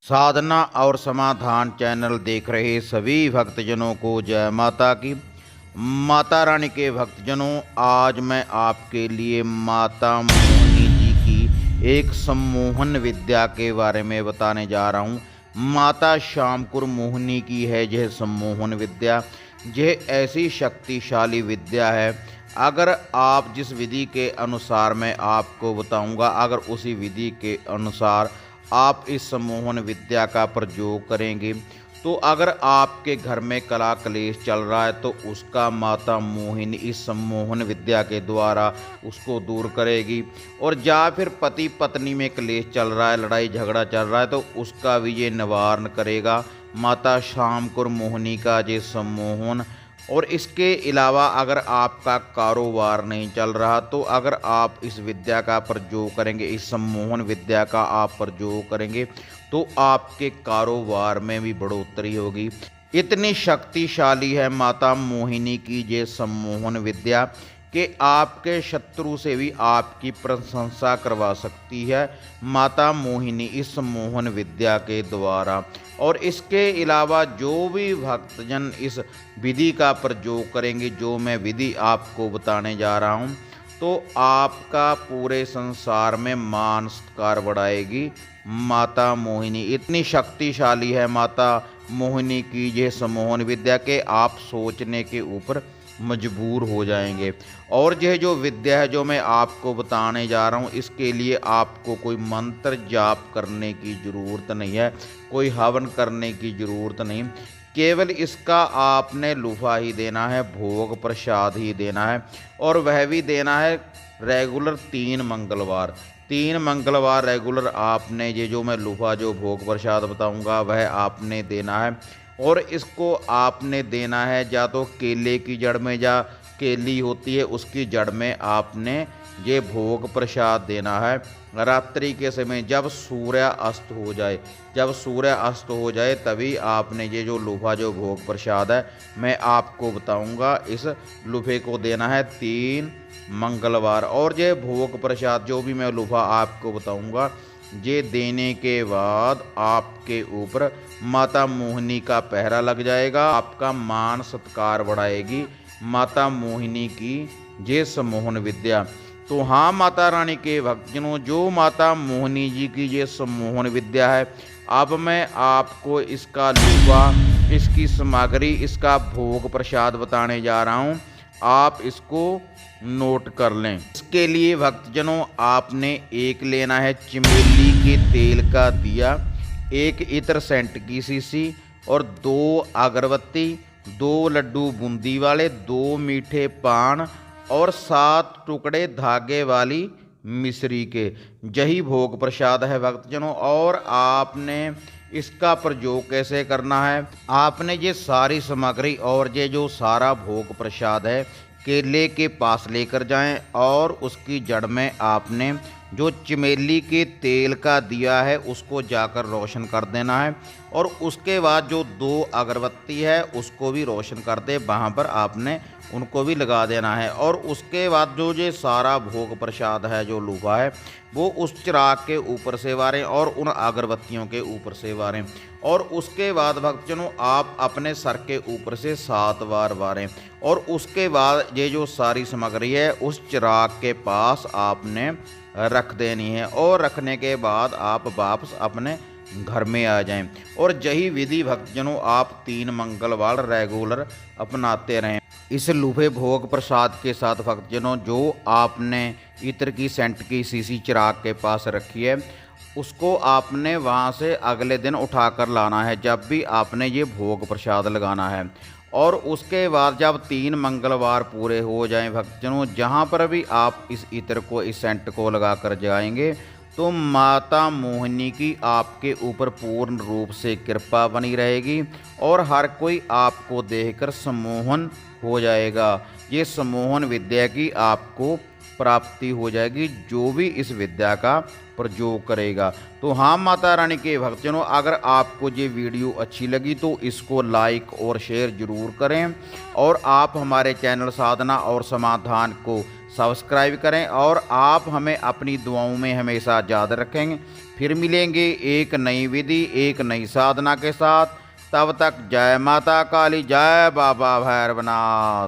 साधना और समाधान चैनल देख रहे सभी भक्तजनों को जय माता की। माता रानी के भक्तजनों, आज मैं आपके लिए माता मोहिनी जी की एक सम्मोहन विद्या के बारे में बताने जा रहा हूँ। माता श्यामकुर मोहिनी की है यह सम्मोहन विद्या। यह ऐसी शक्तिशाली विद्या है, अगर आप जिस विधि के अनुसार मैं आपको बताऊंगा, अगर उसी विधि के अनुसार आप इस सम्मोहन विद्या का प्रयोग करेंगे तो अगर आपके घर में कला क्लेश चल रहा है तो उसका माता मोहिनी इस सम्मोहन विद्या के द्वारा उसको दूर करेगी। और या फिर पति पत्नी में क्लेश चल रहा है, लड़ाई झगड़ा चल रहा है, तो उसका भी ये निवारण करेगा माता श्यामकुर मोहिनी का ये सम्मोहन। और इसके अलावा अगर आपका कारोबार नहीं चल रहा तो अगर आप इस विद्या का प्रयोग करेंगे, इस सम्मोहन विद्या का आप प्रयोग करेंगे तो आपके कारोबार में भी बढ़ोतरी होगी। इतनी शक्तिशाली है माता मोहिनी की ये सम्मोहन विद्या कि आपके शत्रु से भी आपकी प्रशंसा करवा सकती है माता मोहिनी इस सम्मोहन विद्या के द्वारा। और इसके अलावा जो भी भक्तजन इस विधि का प्रयोग करेंगे, जो मैं विधि आपको बताने जा रहा हूँ, तो आपका पूरे संसार में मान सत्कार बढ़ाएगी माता मोहिनी। इतनी शक्तिशाली है माता मोहिनी की यह सम्मोहन विद्या के आप सोचने के ऊपर मजबूर हो जाएंगे। और यह जो विद्या है जो मैं आपको बताने जा रहा हूँ, इसके लिए आपको कोई मंत्र जाप करने की ज़रूरत नहीं है, कोई हवन करने की ज़रूरत नहीं। केवल इसका आपने लुफा ही देना है, भोग प्रसाद ही देना है, और वह भी देना है रेगुलर 3 मंगलवार रेगुलर आपने ये जो मैं लुफा जो भोग प्रसाद बताऊंगा वह आपने देना है। और इसको आपने देना है या तो केले की जड़ में, या केली होती है उसकी जड़ में आपने ये भोग प्रसाद देना है। रात्रि के समय जब सूर्य अस्त हो जाए तभी आपने ये जो लुफा जो भोग प्रसाद है मैं आपको बताऊंगा, इस लुफे को देना है 3 मंगलवार। और ये भोग प्रसाद जो भी मैं लुफा आपको बताऊंगा, ये देने के बाद आपके ऊपर माता मोहिनी का पहरा लग जाएगा, आपका मान सत्कार बढ़ाएगी माता मोहिनी की ये सम्मोहन विद्या। तो हाँ माता रानी के भक्तजनों, जो माता मोहिनी जी की ये सम्मोहन विद्या है, अब मैं आपको इसका लुफा, इसकी सामग्री, इसका भोग प्रसाद बताने जा रहा हूँ। आप इसको नोट कर लें। इसके लिए भक्तजनों आपने एक लेना है चमेली के तेल का दिया, 1 इत्र सेंट की शीशी, और 2 अगरबत्ती, 2 लड्डू बूंदी वाले, 2 मीठे पान, और 7 टुकड़े धागे वाली मिश्री के। यही भोग प्रसाद है भक्तजनों। और आपने इसका प्रयोग कैसे करना है, आपने ये सारी सामग्री और ये जो सारा भोग प्रसाद है केले के पास लेकर जाएं, और उसकी जड़ में आपने जो चमेली के तेल का दिया है उसको जाकर रोशन कर देना है। और उसके बाद जो 2 अगरबत्ती है उसको भी रोशन कर दे, वहाँ पर आपने उनको भी लगा देना है। और उसके बाद जो ये सारा भोग प्रसाद है जो लुफा है वो उस चिराग के ऊपर से वारें और उन अगरबत्तियों के ऊपर से वारें। और उसके बाद भक्तजनों आप अपने सर के ऊपर से 7 बार वारें। और उसके बाद ये जो सारी सामग्री है उस चिराग के पास आपने रख देनी है, और रखने के बाद आप वापस अपने घर में आ जाएं। और यही विधि भक्तजनों आप 3 मंगलवार रेगुलर अपनाते रहें। इस लुफे भोग प्रसाद के साथ भक्तजनों जो आपने इत्र की सेंट की शीशी चिराग के पास रखी है उसको आपने वहाँ से अगले दिन उठाकर लाना है, जब भी आपने ये भोग प्रसाद लगाना है। और उसके बाद जब 3 मंगलवार पूरे हो जाएं भक्तजनों, जहाँ पर भी आप इस इत्र को, इस सेंट को लगा कर जाएंगे तो माता मोहिनी की आपके ऊपर पूर्ण रूप से कृपा बनी रहेगी, और हर कोई आपको देखकर सम्मोहन हो जाएगा। ये सम्मोहन विद्या की आपको प्राप्ति हो जाएगी जो भी इस विद्या का प्रयोग करेगा। तो हाँ माता रानी के भक्तजनों, अगर आपको ये वीडियो अच्छी लगी तो इसको लाइक और शेयर ज़रूर करें, और आप हमारे चैनल साधना और समाधान को सब्सक्राइब करें और आप हमें अपनी दुआओं में हमेशा याद रखेंगे। फिर मिलेंगे एक नई विधि, एक नई साधना के साथ। तब तक जय माता काली, जय बाबा भैरवनाथ।